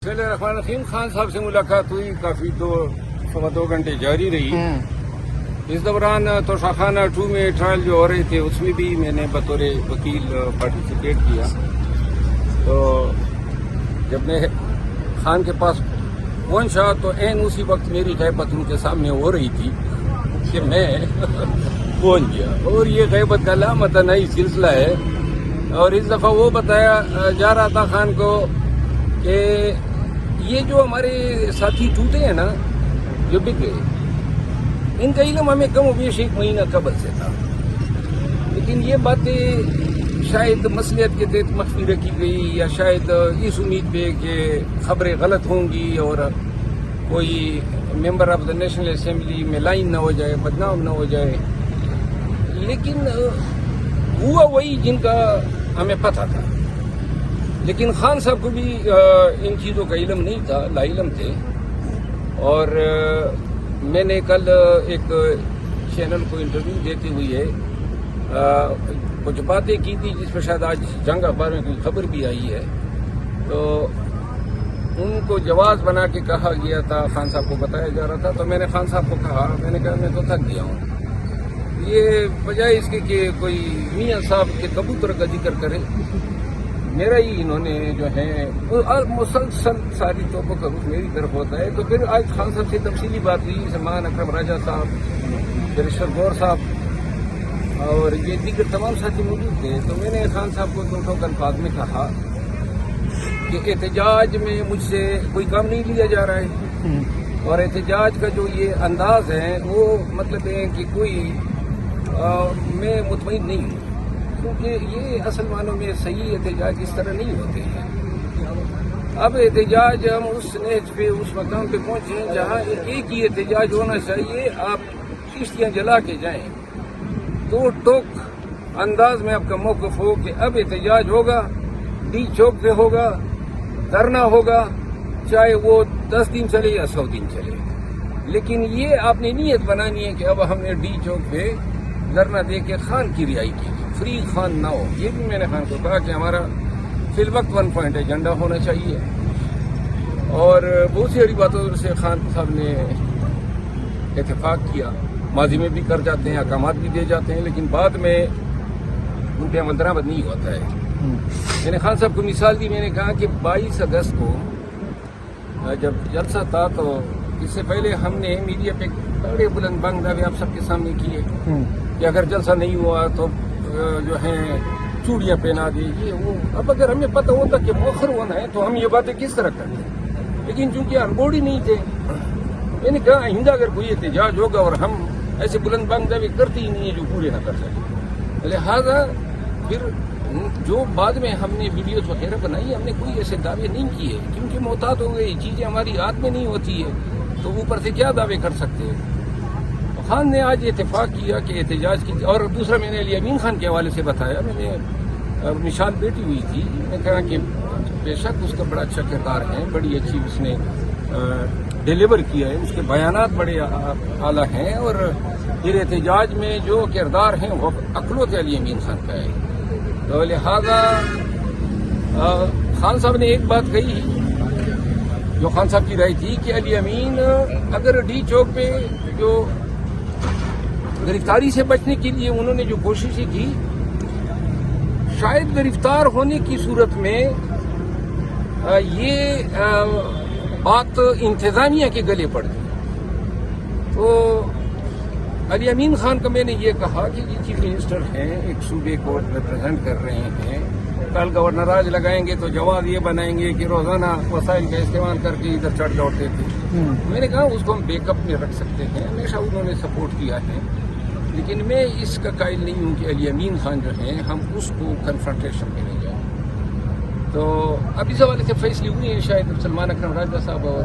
الرحیم خان صاحب سے ملاقات ہوئی، کافی 2 گھنٹے جاری رہی۔ اس دوران توشاخانہ 2 میں ٹرائل جو ہو رہے تھے اس میں بھی میں نے بطور وکیل پارٹیسپیٹ کیا۔ تو جب میں خان کے پاس پہنچا تو عین اسی وقت میری غیبت ان کے سامنے ہو رہی تھی کہ میں پہنچ گیا، اور یہ غیبت کا لامتناہی سلسلہ ہے۔ اور اس دفعہ وہ بتایا جا رہا تھا خان کو کہ یہ جو ہمارے ساتھی ٹوٹے ہیں نا، جو بک گئے، ان کا علم ہمیں کم و بیش 1 مہینہ قبل سے تھا، لیکن یہ باتیں شاید مصلحت کے تحت مخفی رکھی گئی، یا شاید اس امید پہ کہ خبریں غلط ہوں گی اور کوئی member of the national assembly میں لائن نہ ہو جائے، بدنام نہ ہو جائے۔ لیکن ہوا وہی جن کا ہمیں پتہ تھا، لیکن خان صاحب کو بھی ان چیزوں کا علم نہیں تھا، لا علم تھے۔ اور میں نے کل ایک چینل کو انٹرویو دیتے ہوئے کچھ باتیں کی تھی جس پہ شاید آج جنگ اخبار میں کوئی خبر بھی آئی ہے، تو ان کو جواز بنا کے کہا گیا تھا، خان صاحب کو بتایا جا رہا تھا۔ تو میں نے خان صاحب کو کہا، میں نے کہا میں تو تھک گیا ہوں، یہ بجائے اس کے کہ کوئی میاں صاحب کے کبوتر کا ذکر کرے، میرا ہی انہوں نے جو ہے مسلسل ساری توپوں کا رخ میری طرف ہوتا ہے۔ تو پھر آج خان صاحب سے تفصیلی بات ہوئی، سلمان اکرم راجہ صاحب، بیرسٹر گور صاحب اور یہ دیگر تمام ساتھی موجود تھے۔ تو میں نے خان صاحب کو 2 الفاظ میں کہا کہ احتجاج میں مجھ سے کوئی کام نہیں لیا جا رہا ہے، اور احتجاج کا جو یہ انداز ہے وہ مطلب ہے کہ کوئی میں مطمئن نہیں ہوں، کیونکہ یہ اصل معنوں میں صحیح احتجاج اس طرح نہیں ہوتے ہیں۔ اب احتجاج ہم اس نہج پہ، اس مقام پہ پہنچے ہیں جہاں ایک ہی احتجاج ہونا چاہیے، آپ کشتیاں جلا کے جائیں، 2 ٹوک انداز میں آپ کا موقف ہو کہ اب احتجاج ہوگا، ڈی چوک پہ ہوگا، دھرنا ہوگا، چاہے وہ 10 دن چلے یا 100 دن چلے۔ لیکن یہ آپ نے نیت بنانی ہے کہ اب ہم نے ڈی چوک پہ دھرنا دے کے خان کی رہائی کی، فری خان نہ ہو۔ یہ بھی میں نے خان کو کہا کہ ہمارا فی الوقت 1 پوائنٹ ایجنڈا ہونا چاہیے، اور بہت سی بڑی باتوں سے خان صاحب نے اتفاق کیا۔ ماضی میں بھی کر جاتے ہیں، احکامات بھی دے جاتے ہیں، لیکن بعد میں ان پہ عمل درآمد نہیں ہوتا ہے۔ میں نے خان صاحب کو مثال دی، میں نے کہا کہ 22 اگست کو جب جلسہ تھا تو اس سے پہلے ہم نے میڈیا پہ بڑے بلند بانگ دعوے آپ سب کے سامنے کیے کہ اگر جلسہ نہیں ہوا تو جو ہے چوڑیاں پہنا دیجیے وہ۔ اب اگر ہمیں پتہ ہوتا کہ مؤخر ہونا ہے تو ہم یہ باتیں کس طرح کرتے، لیکن چونکہ انبورڈ ہی نہیں تھے، میں نے کہا آئندہ اگر کوئی احتجاج ہوگا اور ہم ایسے بلند بانگ دعوے کرتے ہی نہیں ہیں جو پورے نہ کر سکیں، لہٰذا پھر جو بعد میں ہم نے ویڈیوز وغیرہ بنائی، ہم نے کوئی ایسے دعوے نہیں کیے، کیونکہ محتاط ہو گئی، چیزیں ہماری ہاتھ میں نہیں ہوتی ہے تو اوپر سے کیا دعوے کر سکتے ہیں۔ خان نے آج اتفاق کیا کہ احتجاج کی، اور دوسرا میں نے علی امین خان کے حوالے سے بتایا، میں نے نشان بیٹی ہوئی تھی، میں نے کہا کہ بے شک اس کا بڑا اچھا کردار ہے، بڑی اچھی اس نے ڈیلیور کیا ہے، اس کے بیانات بڑے اعلیٰ ہیں، اور پھر احتجاج میں جو کردار ہیں وہ اکلوت علی امین خان کا ہے۔ تو لہٰذا خان صاحب نے ایک بات کہی جو خان صاحب کی رائے تھی کہ علی امین اگر ڈی چوک پہ جو گرفتاری سے بچنے کے لیے انہوں نے جو کوششیں کی، شاید گرفتار ہونے کی صورت میں یہ بات انتظامیہ کے گلے پڑ گئی۔ تو علی امین خان کو میں نے یہ کہا کہ یہ چیف منسٹر ہیں، ایک صوبے کو ریپرزینٹ کر رہے ہیں، کل گورنر راج لگائیں گے تو جواز یہ بنائیں گے کہ روزانہ وسائل کا استعمال کر کے ادھر چڑھ دوڑتے تھے۔ میں نے کہا اس کو ہم بیک اپ میں رکھ سکتے ہیں، ہمیشہ انہوں نے سپورٹ کیا ہے، لیکن میں اس کا قائل نہیں ہوں کہ علی امین خان جو ہیں ہم اس کو کنفرنٹیشن میں لے جائیں۔ تو اب اس حوالے سے فیصلے ہوئے ہیں، شاید سلمان اکرم راجہ صاحب اور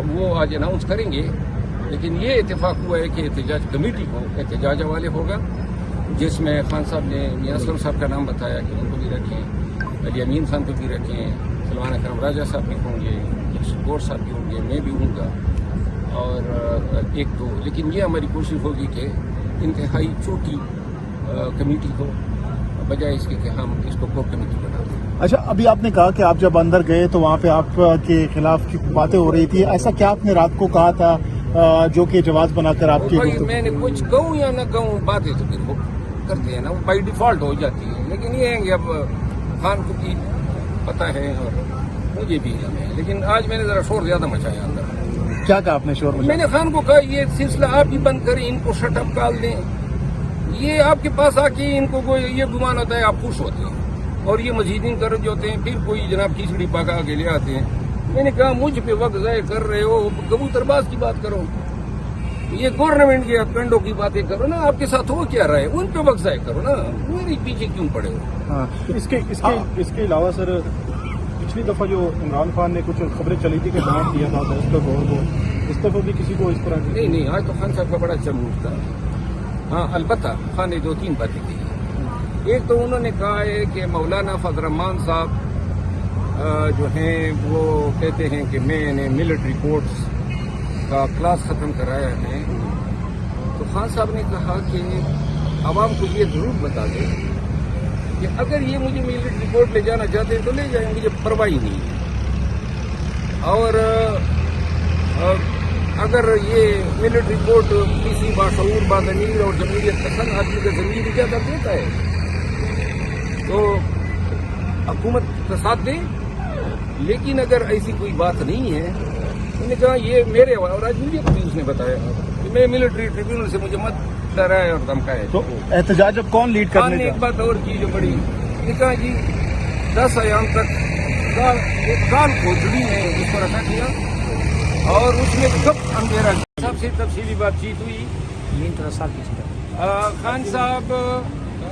وہ آج اناؤنس کریں گے، لیکن یہ اتفاق ہوا ہے کہ احتجاج کمیٹی کو احتجاج حوالے ہوگا، جس میں خان صاحب نے میاں اسلم صاحب کا نام بتایا کہ ان کو بھی رکھیں، علی امین خان کو بھی رکھیں، سلمان اکرم راجہ صاحب بھی ہوں گے، گور صاحب بھی ہوں گے، میں بھی ہوں گا، اور ایک دو، لیکن یہ ہماری کوشش ہوگی کہ انتہائی چھوٹی کمیٹی ہو، بجائے اس کے کہ ہم اس کو کور کمیٹی بنا دیں۔ اچھا، ابھی آپ نے کہا کہ آپ جب اندر گئے تو وہاں پہ آپ کے خلاف کی باتیں ہو رہی تھی، ایسا کیا آپ نے رات کو کہا تھا جو کہ جواز بنا کر آپ کی میں نے کچھ کہوں یا نہ کہوں، باتیں تو پھر وہ کرتے ہیں نا، وہ بائی ڈیفالٹ ہو جاتی ہے، لیکن یہ ہے کہ اب خان کو بھی پتہ ہے اور مجھے بھی ہے، لیکن آج میں نے ذرا شور زیادہ مچایا اندر۔ کیا کہا آپ نے شور میں نے خان کو کہا یہ سلسلہ آپ ہی بند کریں، ان کو شٹ اپ کال دیں، یہ آپ کے پاس آ کے ان کو کوئی یہ گمان ہوتا ہے آپ خوش ہوتے ہیں اور یہ مزید قرض ہوتے ہیں، پھر کوئی جناب کھچڑی پکا کے لے آتے ہیں۔ میں نے کہا مجھ پہ وقت ضائع کر رہے ہو، کبوتر باز کی بات کرو، یہ گورنمنٹ کے کنڈوں کی باتیں کرو نا، آپ کے ساتھ ہو کیا رہا ہے ان پہ وقت ضائع کرو نا، میرے پیچھے کیوں پڑے ہو؟ اس کے علاوہ سر، پچھلی دفعہ جو عمران خان نے کچھ خبریں چلی تھی کہ بیان کیا تھا گور کو، اس دفعہ بھی کسی کو اس طرح نہیں، آج تو خان صاحب کا بڑا اچھا موڈ تھا۔ ہاں البتہ خان نے 2-3 باتیں کی۔ ایک تو انہوں نے کہا ہے کہ مولانا فضل الرحمان صاحب جو ہیں وہ کہتے ہیں کہ میں نے ملٹری کورٹس کا کلاس ختم کرایا ہے، تو خان صاحب نے کہا کہ عوام کو یہ ضرور بتا دیں کہ اگر یہ مجھے ملٹری کورٹ لے جانا چاہتے ہیں تو لے جائیں، مجھے پرواہ نہیں ہے، اور اگر یہ ملٹری کورٹ کسی باشعور بادمیر اور جمہوریت پسند آدمی کا ضمیر اجازت دیتا ہے تو حکومت کا ساتھ دے، لیکن اگر ایسی کوئی بات نہیں ہے، میں نے کہا یہ میرے اور آج مجھے بھی اس نے بتایا کہ میں ملٹری ٹریبیونل سے مجھے مت ڈرایا اور دھمکایا۔ تو احتجاج اب کون لیڈ کرنے نے ایک بات اور کی جو بڑی، نے کہا جی 10 ایام تک ایک کال کھوجڑی ہے اس پر رکھا کیا اور اس میں کب اندھیرا سب سے تفصیلی بات چیت ہوئی۔ خان صاحب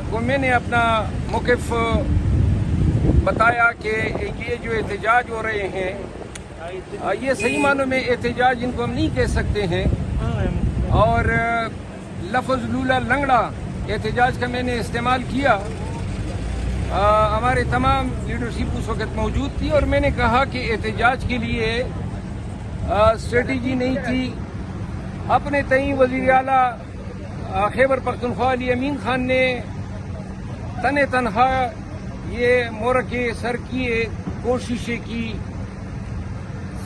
کو میں نے اپنا موقف بتایا کہ یہ جو احتجاج ہو رہے ہیں یہ صحیح معنوں میں احتجاج ان کو ہم نہیں کہہ سکتے ہیں، اور لفظ لولا لنگڑا احتجاج کا میں نے استعمال کیا۔ ہمارے تمام لیڈرشپ اس وقت موجود تھی اور میں نے کہا کہ احتجاج کے لیے اسٹریٹجی نہیں تھی۔ اپنے تئیں وزیر اعلیٰ خیبر پختونخوا علی امین خان نے تنہا یہ مورکے سر کیے، کوششیں کی،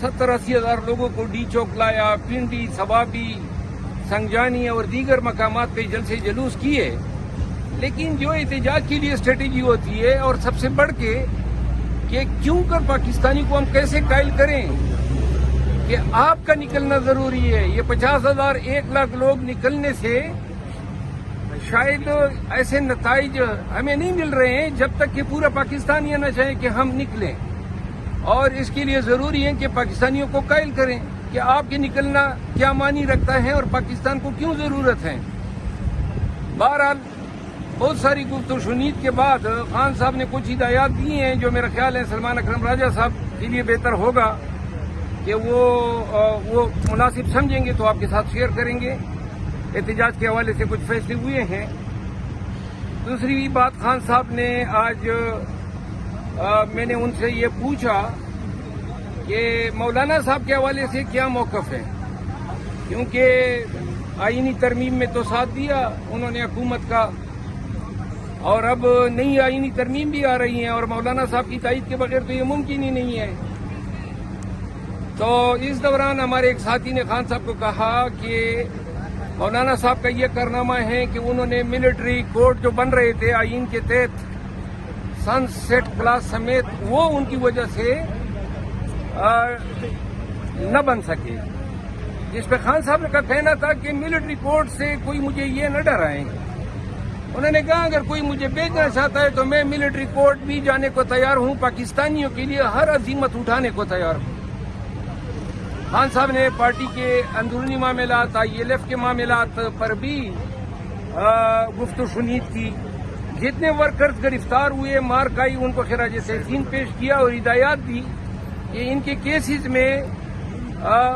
70-80 ہزار لوگوں کو ڈی چوک لایا، پنڈی، سوابی، سنگجانی اور دیگر مقامات پہ جلسے جلوس کیے، لیکن جو احتجاج کے لیے اسٹریٹجی ہوتی ہے اور سب سے بڑھ کے کہ کیوں کر پاکستانی کو ہم کیسے قائل کریں کہ آپ کا نکلنا ضروری ہے، یہ 50,000 1 لاکھ لوگ نکلنے سے شاید ایسے نتائج ہمیں نہیں مل رہے ہیں جب تک کہ پورا پاکستان یہ نہ چاہے کہ ہم نکلیں، اور اس کے لیے ضروری ہے کہ پاکستانیوں کو قائل کریں کہ آپ کے نکلنا کیا معنی رکھتا ہے اور پاکستان کو کیوں ضرورت ہے۔ بہرحال بہت ساری گفت و شنید کے بعد خان صاحب نے کچھ ہدایات دی ہیں جو میرا خیال ہے سلمان اکرم راجہ صاحب کے لیے بہتر ہوگا کہ وہ مناسب سمجھیں گے تو آپ کے ساتھ شیئر کریں گے۔ احتجاج کے حوالے سے کچھ فیصلے ہوئے ہیں۔ دوسری بات، خان صاحب نے آج میں نے ان سے یہ پوچھا کہ مولانا صاحب کے حوالے سے کیا موقف ہے، کیونکہ آئینی ترمیم میں تو ساتھ دیا انہوں نے حکومت کا، اور اب نئی آئینی ترمیم بھی آ رہی ہیں اور مولانا صاحب کی تائید کے بغیر تو یہ ممکن ہی نہیں ہے۔ تو اس دوران ہمارے ایک ساتھی نے خان صاحب کو کہا کہ مولانا صاحب کا یہ کارنامہ ہے کہ انہوں نے ملٹری کورٹ جو بن رہے تھے آئین کے تحت سن سیٹ کلاس سمیت، وہ ان کی وجہ سے نہ بن سکے، جس پہ خان صاحب کا کہنا تھا کہ ملٹری کورٹ سے کوئی مجھے یہ نہ ڈرائیں۔ انہوں نے کہا اگر کوئی مجھے بیچنا چاہتا ہے تو میں ملٹری کورٹ بھی جانے کو تیار ہوں، پاکستانیوں کے لیے ہر عزیمت اٹھانے کو تیار ہوں۔ خان صاحب نے پارٹی کے اندرونی معاملات، ILF کے معاملات پر بھی گفت و شنید کی۔ جتنے ورکرز گرفتار ہوئے، مار کھائی، ان کو خراج تحسین پیش کیا اور ہدایات دی کہ ان کے کیسز میں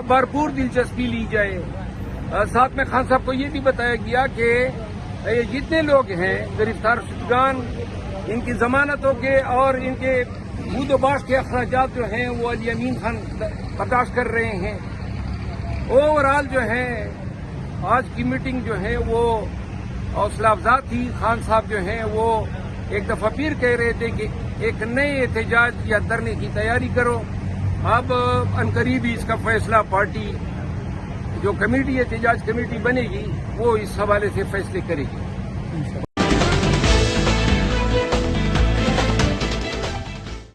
بھرپور دلچسپی لی جائے۔ ساتھ میں خان صاحب کو یہ بھی بتایا گیا کہ جتنے لوگ ہیں گرفتار شدگان، ان کی ضمانتوں کے اور ان کے بود و باش کے اخراجات جو ہیں وہ علی امین خان برداشت کر رہے ہیں۔ اوورآل جو ہے آج کی میٹنگ جو ہے وہ حوصلہ افزا تھی۔ خان صاحب جو ہیں وہ ایک دفعہ پھر کہہ رہے تھے کہ ایک نئے احتجاج یا دھرنے کی تیاری کرو. اب عنقریب ہی اس کا فیصلہ پارٹی جو کمیٹی احتجاج کمیٹی بنے گی وہ اس حوالے سے فیصلے کرے گی.